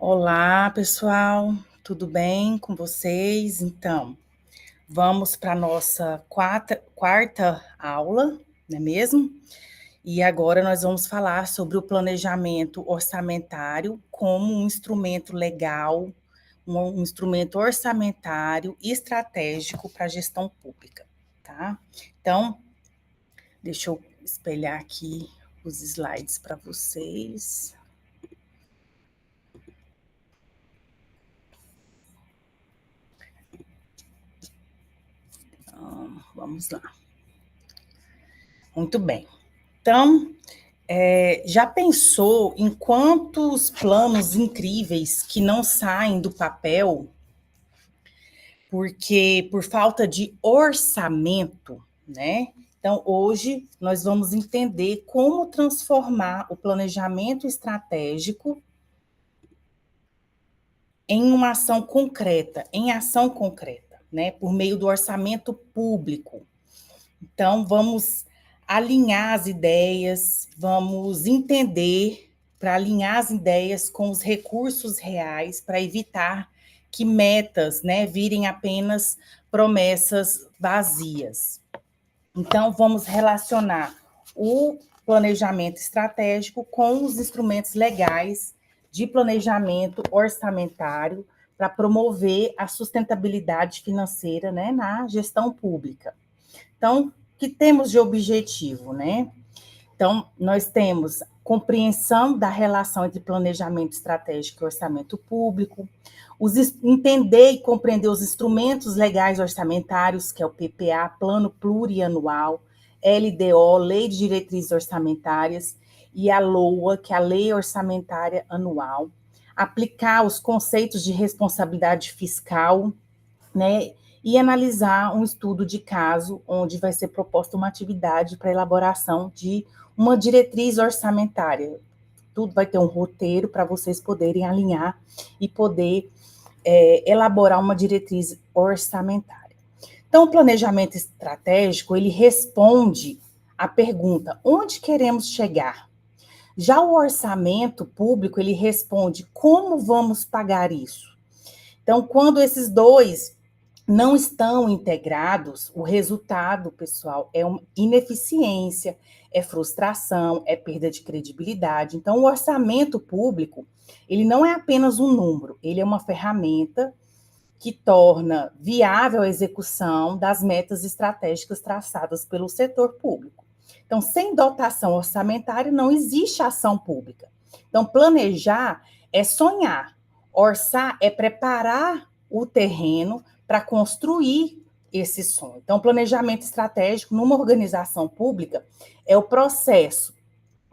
Olá, pessoal, tudo bem com vocês? Então, vamos para a nossa quarta aula, não é mesmo? E agora nós vamos falar sobre o planejamento orçamentário como um instrumento legal, um instrumento orçamentário e estratégico para a gestão pública, tá? Então, deixa eu espelhar aqui os slides para vocês. Vamos lá. Muito bem. Então, já pensou em quantos planos incríveis que não saem do papel porque por falta de orçamento, né? Então, hoje nós vamos entender como transformar o planejamento estratégico em uma ação concreta, em ação concreta, né? Por meio do orçamento público. Então, vamos alinhar as ideias, vamos entender para alinhar as ideias com os recursos reais, para evitar que metas, né, virem apenas promessas vazias. Então, vamos relacionar o planejamento estratégico com os instrumentos legais de planejamento orçamentário para promover a sustentabilidade financeira, né, na gestão pública. Então, o que temos de objetivo, né? Então, nós temos compreensão da relação entre planejamento estratégico e orçamento público, entender e compreender os instrumentos legais orçamentários, que é o PPA, Plano Plurianual, LDO, Lei de Diretrizes Orçamentárias, e a LOA, que é a Lei Orçamentária Anual, aplicar os conceitos de responsabilidade fiscal, né, e analisar um estudo de caso onde vai ser proposta uma atividade para elaboração de uma diretriz orçamentária. Tudo vai ter um roteiro para vocês poderem alinhar e poder elaborar uma diretriz orçamentária. Então, o planejamento estratégico, ele responde à pergunta, onde queremos chegar? Já o orçamento público, ele responde, como vamos pagar isso? Então, quando esses dois não estão integrados, o resultado, pessoal, é uma ineficiência, é frustração, é perda de credibilidade. Então, o orçamento público, ele não é apenas um número, ele é uma ferramenta que torna viável a execução das metas estratégicas traçadas pelo setor público. Então, sem dotação orçamentária, não existe ação pública. Então, planejar é sonhar, orçar é preparar o terreno para construir esse sonho. Então, planejamento estratégico numa organização pública é o processo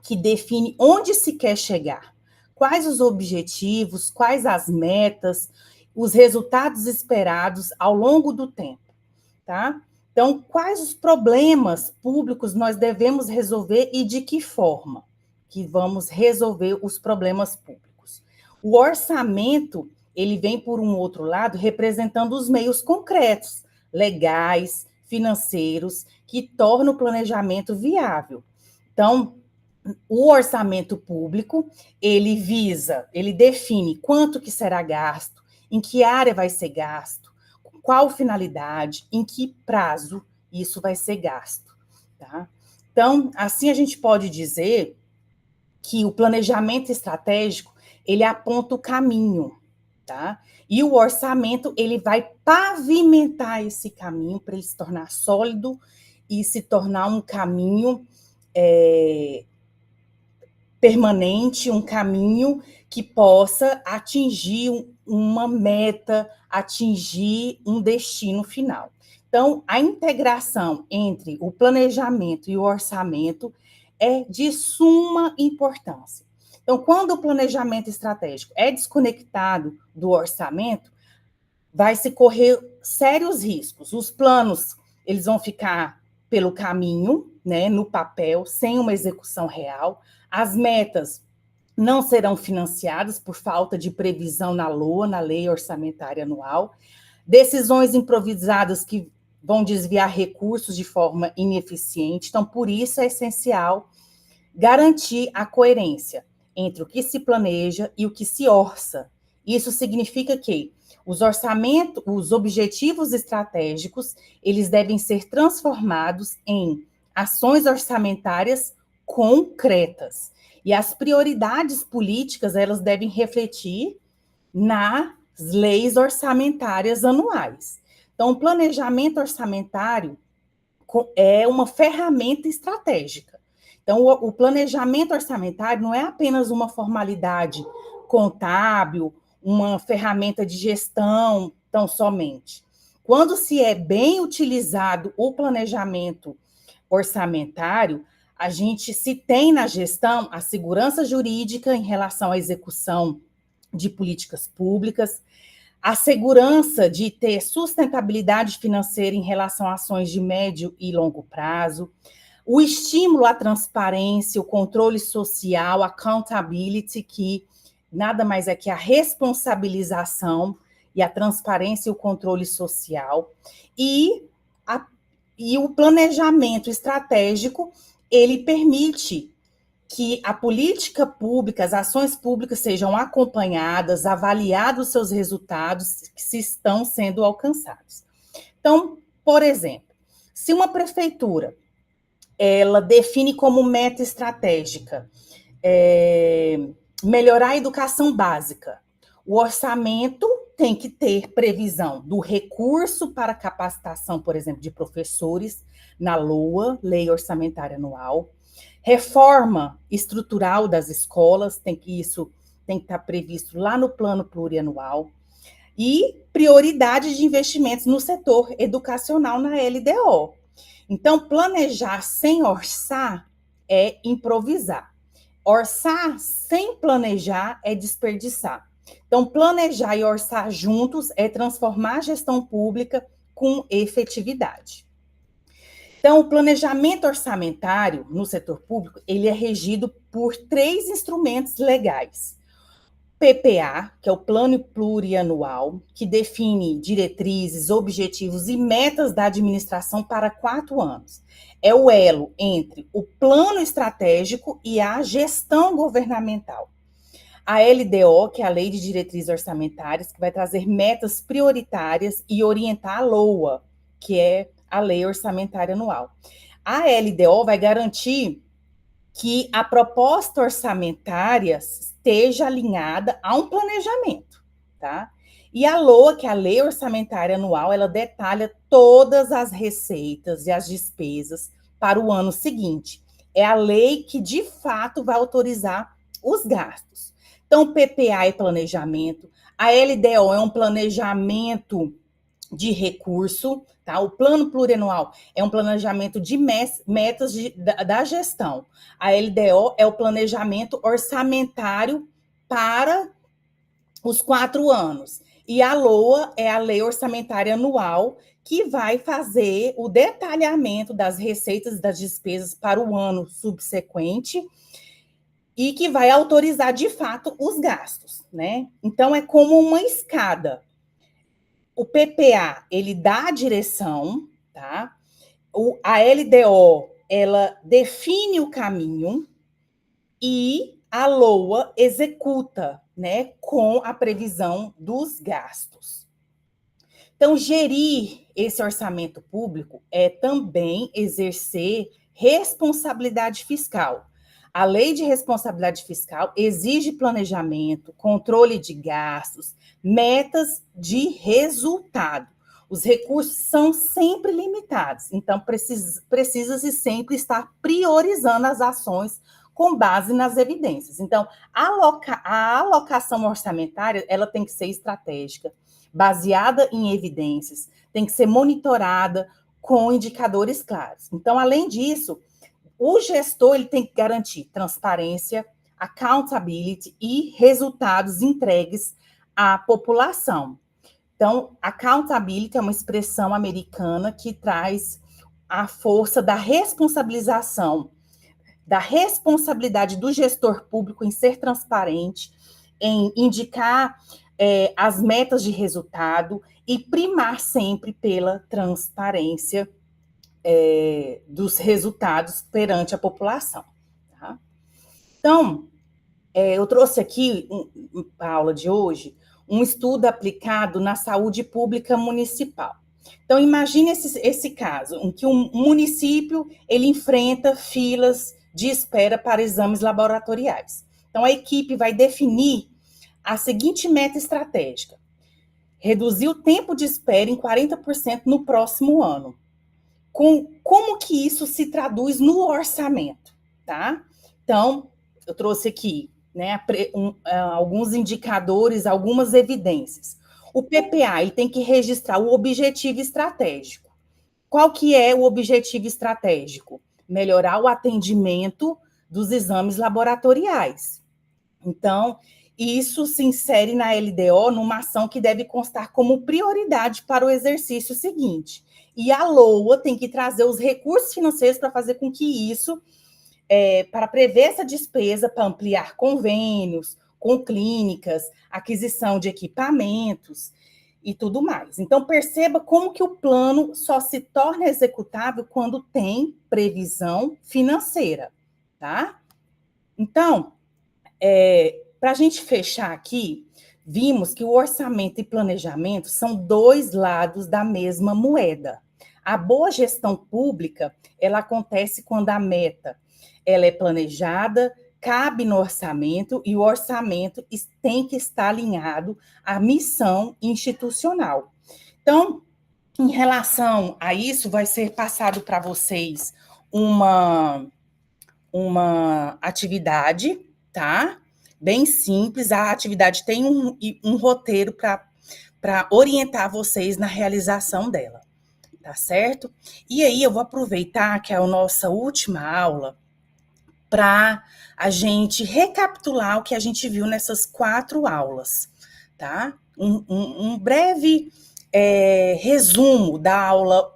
que define onde se quer chegar, quais os objetivos, quais as metas, os resultados esperados ao longo do tempo, tá? Então, quais os problemas públicos nós devemos resolver e de que forma que vamos resolver os problemas públicos? O orçamento, ele vem por um outro lado representando os meios concretos, legais, financeiros, que tornam o planejamento viável. Então, o orçamento público, ele define quanto que será gasto, em que área vai ser gasto, qual finalidade, em que prazo isso vai ser gasto, tá? Então, assim a gente pode dizer que o planejamento estratégico, ele aponta o caminho, tá? E o orçamento, ele vai pavimentar esse caminho para ele se tornar sólido e se tornar um caminho permanente, um caminho que possa atingir uma meta, atingir um destino final. Então, a integração entre o planejamento e o orçamento é de suma importância. Então, quando o planejamento estratégico é desconectado do orçamento, vai se correr sérios riscos. Os planos, eles vão ficar pelo caminho, né, no papel, sem uma execução real. As metas não serão financiadas por falta de previsão na LOA, na Lei Orçamentária Anual. Decisões improvisadas que vão desviar recursos de forma ineficiente. Então, por isso é essencial garantir a coerência entre o que se planeja e o que se orça. Isso significa que os orçamentos, os objetivos estratégicos, eles devem ser transformados em ações orçamentárias concretas. E as prioridades políticas, elas devem refletir nas leis orçamentárias anuais. Então, o planejamento orçamentário é uma ferramenta estratégica. Então, o planejamento orçamentário não é apenas uma formalidade contábil, uma ferramenta de gestão tão somente. Quando se é bem utilizado o planejamento orçamentário, a gente se tem na gestão a segurança jurídica em relação à execução de políticas públicas, a segurança de ter sustentabilidade financeira em relação a ações de médio e longo prazo, o estímulo à transparência, o controle social, accountability, que nada mais é que a responsabilização e a transparência e o controle social, e o planejamento estratégico, ele permite que a política pública, as ações públicas sejam acompanhadas, avaliados os seus resultados que se estão sendo alcançados. Então, por exemplo, se uma prefeitura ela define como meta estratégica melhorar a educação básica, o orçamento tem que ter previsão do recurso para capacitação, por exemplo, de professores na LOA, Lei Orçamentária Anual, reforma estrutural das escolas, isso tem que estar previsto lá no plano plurianual, e prioridade de investimentos no setor educacional na LDO. Então, planejar sem orçar é improvisar. Orçar sem planejar é desperdiçar. Então, planejar e orçar juntos é transformar a gestão pública com efetividade. Então, o planejamento orçamentário no setor público, ele é regido por 3 instrumentos legais. PPA, que é o Plano Plurianual, que define diretrizes, objetivos e metas da administração para 4 anos. É o elo entre o plano estratégico e a gestão governamental. A LDO, que é a Lei de Diretrizes Orçamentárias, que vai trazer metas prioritárias e orientar a LOA, que é a Lei Orçamentária Anual. A LDO vai garantir que a proposta orçamentária esteja alinhada a um planejamento, tá? E a LOA, que é a Lei Orçamentária Anual, ela detalha todas as receitas e as despesas para o ano seguinte. É a lei que, de fato, vai autorizar os gastos. Então, o PPA é planejamento, a LDO é um planejamento de recurso, tá? O plano plurianual é um planejamento de metas da gestão. A LDO é o planejamento orçamentário para os 4 anos. E a LOA é a Lei Orçamentária Anual, que vai fazer o detalhamento das receitas e das despesas para o ano subsequente e que vai autorizar, de fato, os gastos, né? Então, é como uma escada. O PPA, ele dá a direção, tá? A LDO, ela define o caminho e a LOA executa, né, com a previsão dos gastos. Então, gerir esse orçamento público é também exercer responsabilidade fiscal. A Lei de Responsabilidade Fiscal exige planejamento, controle de gastos, metas de resultado. Os recursos são sempre limitados, então precisa-se sempre estar priorizando as ações com base nas evidências. Então, a alocação orçamentária, ela tem que ser estratégica, baseada em evidências, tem que ser monitorada com indicadores claros. Então, além disso, o gestor ele tem que garantir transparência, accountability e resultados entregues à população. Então, accountability é uma expressão americana que traz a força da responsabilização, da responsabilidade do gestor público em ser transparente, em indicar as metas de resultado e primar sempre pela transparência dos resultados perante a população. Tá? Então, eu trouxe aqui, para a aula de hoje, um estudo aplicado na saúde pública municipal. Então, imagine esse caso, em que um município ele enfrenta filas de espera para exames laboratoriais. Então, a equipe vai definir a seguinte meta estratégica: reduzir o tempo de espera em 40% no próximo ano. Como que isso se traduz no orçamento, tá? Então, eu trouxe aqui, né, alguns indicadores, algumas evidências. O PPA ele tem que registrar o objetivo estratégico. Qual que é o objetivo estratégico? Melhorar o atendimento dos exames laboratoriais. Então, isso se insere na LDO numa ação que deve constar como prioridade para o exercício seguinte. E a LOA tem que trazer os recursos financeiros para fazer com que isso, para prever essa despesa, para ampliar convênios com clínicas, aquisição de equipamentos e tudo mais. Então, perceba como que o plano só se torna executável quando tem previsão financeira, tá? Então, para a gente fechar aqui, vimos que o orçamento e planejamento são dois lados da mesma moeda. A boa gestão pública, ela acontece quando a meta ela é planejada, cabe no orçamento, e o orçamento tem que estar alinhado à missão institucional. Então, em relação a isso, vai ser passado para vocês uma atividade, tá? Bem simples. A atividade tem um roteiro para orientar vocês na realização dela, tá certo? E aí eu vou aproveitar que é a nossa última aula para a gente recapitular o que a gente viu nessas 4 aulas, tá? Um breve resumo da aula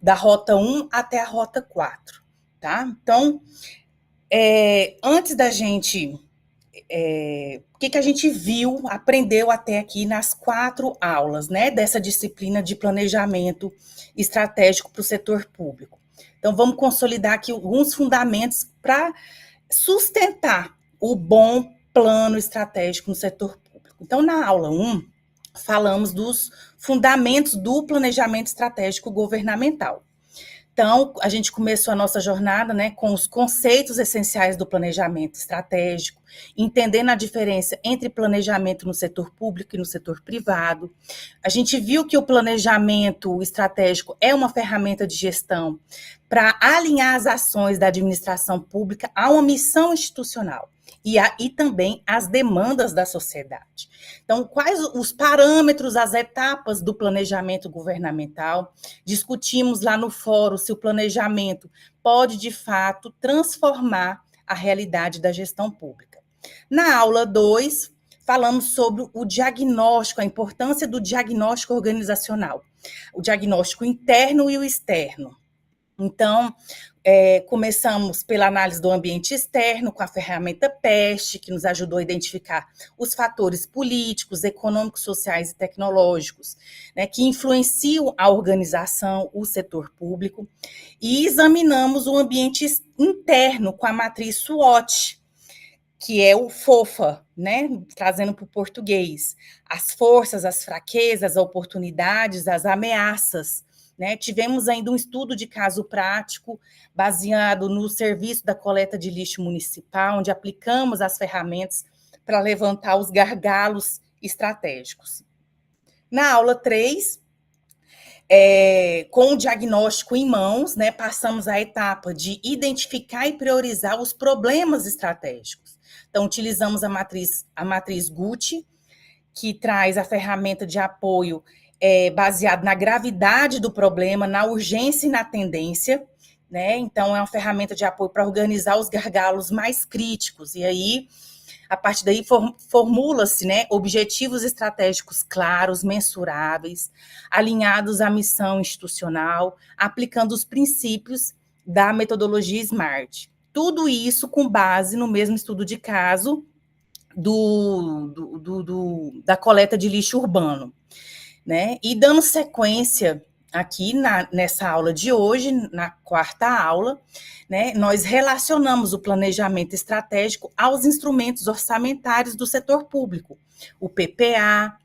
da Rota 1 até a Rota 4, tá? Então, antes da gente... o que a gente viu, aprendeu até aqui nas 4 aulas, né, dessa disciplina de planejamento estratégico para o setor público. Então, vamos consolidar aqui alguns fundamentos para sustentar o bom plano estratégico no setor público. Então, na aula 1, falamos dos fundamentos do planejamento estratégico governamental. Então, a gente começou a nossa jornada, né, com os conceitos essenciais do planejamento estratégico, entendendo a diferença entre planejamento no setor público e no setor privado. A gente viu que o planejamento estratégico é uma ferramenta de gestão para alinhar as ações da administração pública a uma missão institucional e também as demandas da sociedade. Então, quais os parâmetros, as etapas do planejamento governamental? Discutimos lá no fórum se o planejamento pode, de fato, transformar a realidade da gestão pública. Na aula 2, falamos sobre o diagnóstico, a importância do diagnóstico organizacional, o diagnóstico interno e o externo. Então, começamos pela análise do ambiente externo, com a ferramenta PEST, que nos ajudou a identificar os fatores políticos, econômicos, sociais e tecnológicos, né, que influenciam a organização, o setor público, e examinamos o ambiente interno com a matriz SWOT, que é o FOFA, né, trazendo para o português, as forças, as fraquezas, as oportunidades, as ameaças, né? Tivemos ainda um estudo de caso prático, baseado no serviço da coleta de lixo municipal, onde aplicamos as ferramentas para levantar os gargalos estratégicos. Na aula 3, com o diagnóstico em mãos, né, passamos à etapa de identificar e priorizar os problemas estratégicos. Então, utilizamos a matriz GUT, que traz a ferramenta de apoio baseado na gravidade do problema, na urgência e na tendência, né? Então, é uma ferramenta de apoio para organizar os gargalos mais críticos. E aí, a partir daí, formula-se, né, objetivos estratégicos claros, mensuráveis, alinhados à missão institucional, aplicando os princípios da metodologia SMART. Tudo isso com base no mesmo estudo de caso da coleta de lixo urbano, né? E dando sequência aqui nessa aula de hoje, na quarta aula, né, nós relacionamos o planejamento estratégico aos instrumentos orçamentários do setor público, o PPA,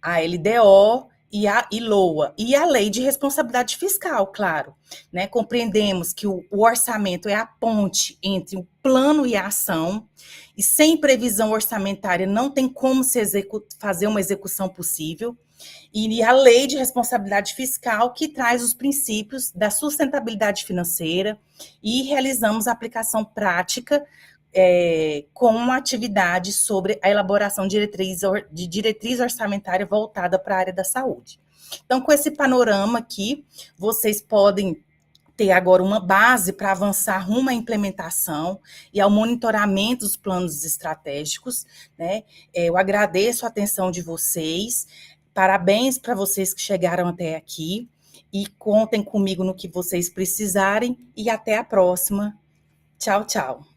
a LDO e a LOA, e a Lei de Responsabilidade Fiscal, claro. Né? Compreendemos que o orçamento é a ponte entre o plano e a ação, e sem previsão orçamentária não tem como se fazer uma execução possível, e a Lei de Responsabilidade Fiscal, que traz os princípios da sustentabilidade financeira, e realizamos a aplicação prática com uma atividade sobre a elaboração de diretriz orçamentária voltada para a área da saúde. Então, com esse panorama aqui, vocês podem ter agora uma base para avançar rumo à implementação e ao monitoramento dos planos estratégicos, né? Eu agradeço a atenção de vocês, parabéns para vocês que chegaram até aqui, e contem comigo no que vocês precisarem, e até a próxima. Tchau, tchau.